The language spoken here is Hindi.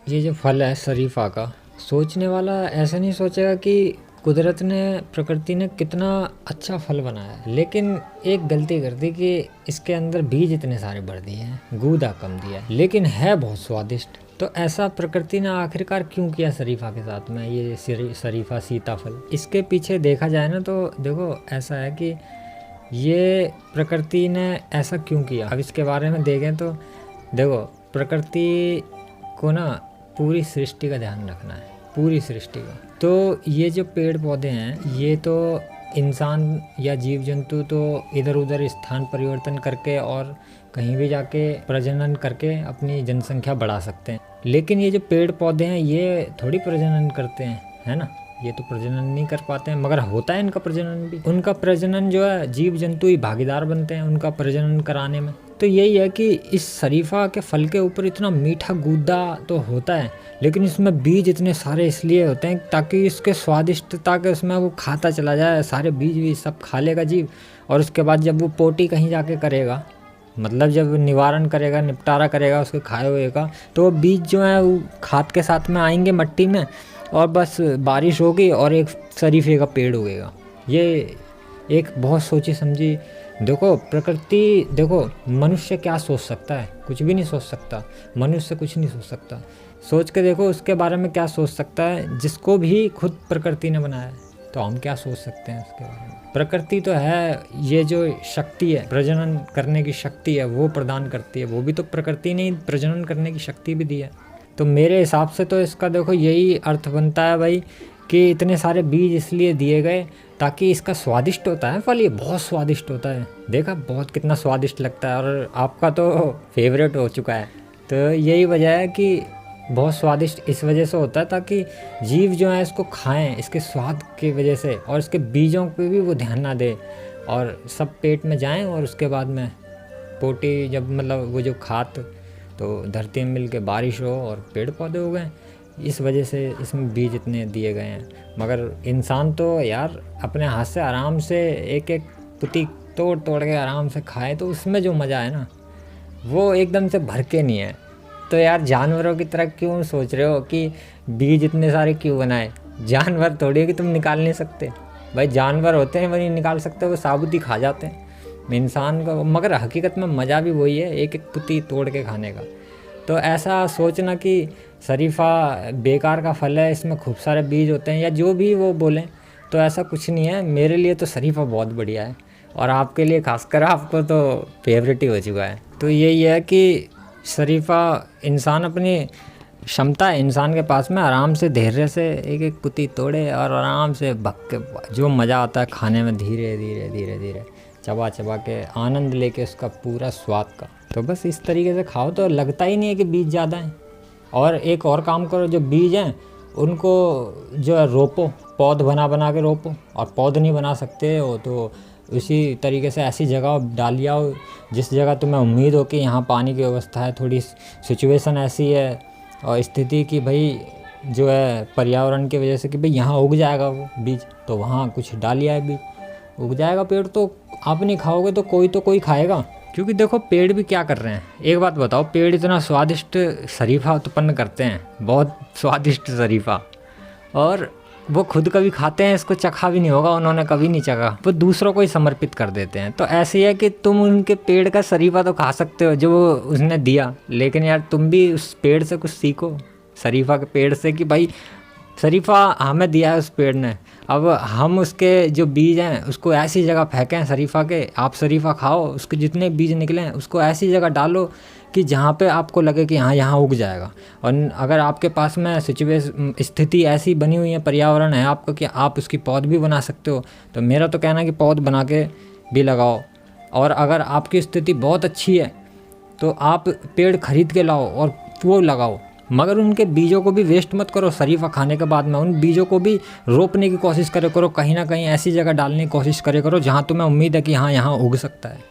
ये जो फल है शरीफा का, सोचने वाला ऐसा नहीं सोचेगा कि कुदरत ने, प्रकृति ने कितना अच्छा फल बनाया है, लेकिन एक गलती कर दी कि इसके अंदर बीज इतने सारे भर दिए हैं, गूदा कम दिया है, लेकिन है बहुत स्वादिष्ट। तो ऐसा प्रकृति ने आखिरकार क्यों किया शरीफा के साथ में, ये शरीफा सीताफल? इसके पीछे देखा जाए ना तो देखो ऐसा है कि ये प्रकृति ने ऐसा क्यों किया। अब इसके बारे में देखें तो देखो, प्रकृति को ना पूरी सृष्टि का ध्यान रखना है, पूरी सृष्टि का। तो ये जो पेड़ पौधे हैं, ये तो इंसान या जीव जंतु तो इधर उधर स्थान परिवर्तन करके और कहीं भी जाके प्रजनन करके अपनी जनसंख्या बढ़ा सकते हैं, लेकिन ये जो पेड़ पौधे हैं ये थोड़ी प्रजनन करते हैं, है ना। ये तो प्रजनन नहीं कर पाते हैं, मगर होता है इनका प्रजनन भी। उनका प्रजनन जो है जीव जंतु ही भागीदार बनते हैं उनका प्रजनन कराने में। तो यही है कि इस शरीफा के फल के ऊपर इतना मीठा गूदा तो होता है, लेकिन इसमें बीज इतने सारे इसलिए होते हैं ताकि इसके स्वादिष्टता के उसमें वो खाता चला जाए, सारे बीज भी सब खा लेगा जीव। और उसके बाद जब वो पोटी कहीं जाके करेगा, मतलब जब निवारण करेगा, निपटारा करेगा उसके खाए हुए का, तो वो बीज जो है वो खाद के साथ में आएंगे मट्टी में, और बस बारिश होगी और एक शरीफे का पेड़ उगेगा। ये एक बहुत सोची समझी। देखो प्रकृति, देखो मनुष्य क्या सोच सकता है, कुछ भी नहीं सोच सकता। मनुष्य कुछ नहीं सोच सकता। सोच के देखो उसके बारे में क्या सोच सकता है, जिसको भी खुद प्रकृति ने बनाया है। तो हम क्या सोच सकते हैं उसके बारे में? प्रकृति तो है, ये जो शक्ति है, प्रजनन करने की शक्ति है, वो प्रदान करती है। वो भी तो प्रकृति ने प्रजनन करने की शक्ति भी दी है। तो मेरे हिसाब से तो इसका देखो यही अर्थ बनता है भाई, कि इतने सारे बीज इसलिए दिए गए ताकि इसका स्वादिष्ट होता है फल, ये बहुत स्वादिष्ट होता है। देखा बहुत कितना स्वादिष्ट लगता है, और आपका तो फेवरेट हो चुका है। तो यही वजह है कि बहुत स्वादिष्ट इस वजह से होता है ताकि जीव जो है इसको खाएं, इसके स्वाद की वजह से, और इसके बीजों पे भी वो ध्यान ना दे, और सब पेट में जाएं, और उसके बाद में पोटी जब मतलब वो जो खाद तो धरती में मिल के बारिश हो और पेड़ पौधे हो गए। इस वजह से इसमें बीज इतने दिए गए हैं। मगर इंसान तो यार अपने हाथ से आराम से एक एक पुती तोड़ तोड़ के आराम से खाए, तो उसमें जो मज़ा है ना वो एकदम से भर के नहीं है। तो यार जानवरों की तरह क्यों सोच रहे हो कि बीज इतने सारे क्यों बनाए? जानवर थोड़ी है कि तुम निकाल नहीं सकते भाई। जानवर होते हैं वो नहीं निकाल सकते, वो साबुत ही खा जाते हैं इंसान को। मगर हकीकत में मज़ा भी वही है, एक एक पुती तोड़ के खाने का। तो ऐसा सोचना कि शरीफा बेकार का फल है, इसमें खूब सारे बीज होते हैं, या जो भी वो बोलें, तो ऐसा कुछ नहीं है। मेरे लिए तो शरीफा बहुत बढ़िया है, और आपके लिए खासकर आपको तो फेवरेट ही हो चुका है। तो यही है कि शरीफा इंसान अपनी क्षमता है इंसान के पास में, आराम से धैर्य से एक एक पुती तोड़े और आराम से भग के, जो मज़ा आता है खाने में, धीरे धीरे धीरे धीरे चबा चबा के आनंद लेके उसका पूरा स्वाद का। तो बस इस तरीके से खाओ तो लगता ही नहीं है कि बीज ज़्यादा हैं। और एक और काम करो, जो बीज हैं उनको जो है रोपो, पौध बना बना के रोपो। और पौध नहीं बना सकते हो तो उसी तरीके से ऐसी जगह डाल आओ जिस जगह तुम्हें उम्मीद हो कि यहाँ पानी की व्यवस्था है, थोड़ी सिचुएशन ऐसी है और स्थिति कि भाई जो है पर्यावरण की वजह से कि भाई यहाँ उग जाएगा वो बीज, तो वहाँ कुछ डालिया है, बीज उग जाएगा पेड़। तो आप नहीं खाओगे तो कोई खाएगा। क्योंकि देखो पेड़ भी क्या कर रहे हैं, एक बात बताओ, पेड़ इतना स्वादिष्ट शरीफा उत्पन्न करते हैं, बहुत स्वादिष्ट शरीफा, और वो खुद कभी खाते हैं, इसको चखा भी नहीं होगा उन्होंने, कभी नहीं चखा, वो दूसरों को ही समर्पित कर देते हैं। तो ऐसे ही है कि तुम उनके पेड़ का शरीफा तो खा सकते हो जो उसने दिया, लेकिन यार तुम भी उस पेड़ से कुछ सीखो, शरीफा के पेड़ से, कि भाई शरीफा हमें दिया है उस पेड़ ने, अब हम उसके जो बीज हैं उसको ऐसी जगह फेंकें शरीफा के, आप शरीफा खाओ, उसके जितने बीज निकले हैं उसको ऐसी जगह डालो कि जहाँ पे आपको लगे कि हाँ यहाँ उग जाएगा। और अगर आपके पास में स्थिति ऐसी बनी हुई है, पर्यावरण है आपका, कि आप उसकी पौध भी बना सकते हो, तो मेरा तो कहना है कि पौध बना के भी लगाओ। और अगर आपकी स्थिति बहुत अच्छी है तो आप पेड़ खरीद के लाओ और वो लगाओ, मगर उनके बीजों को भी वेस्ट मत करो। शरीफा खाने के बाद में उन बीजों को भी रोपने की कोशिश करे करो, कहीं ना कहीं ऐसी जगह डालने की कोशिश करे करो जहाँ तुम्हें उम्मीद है कि हाँ यहाँ उग सकता है।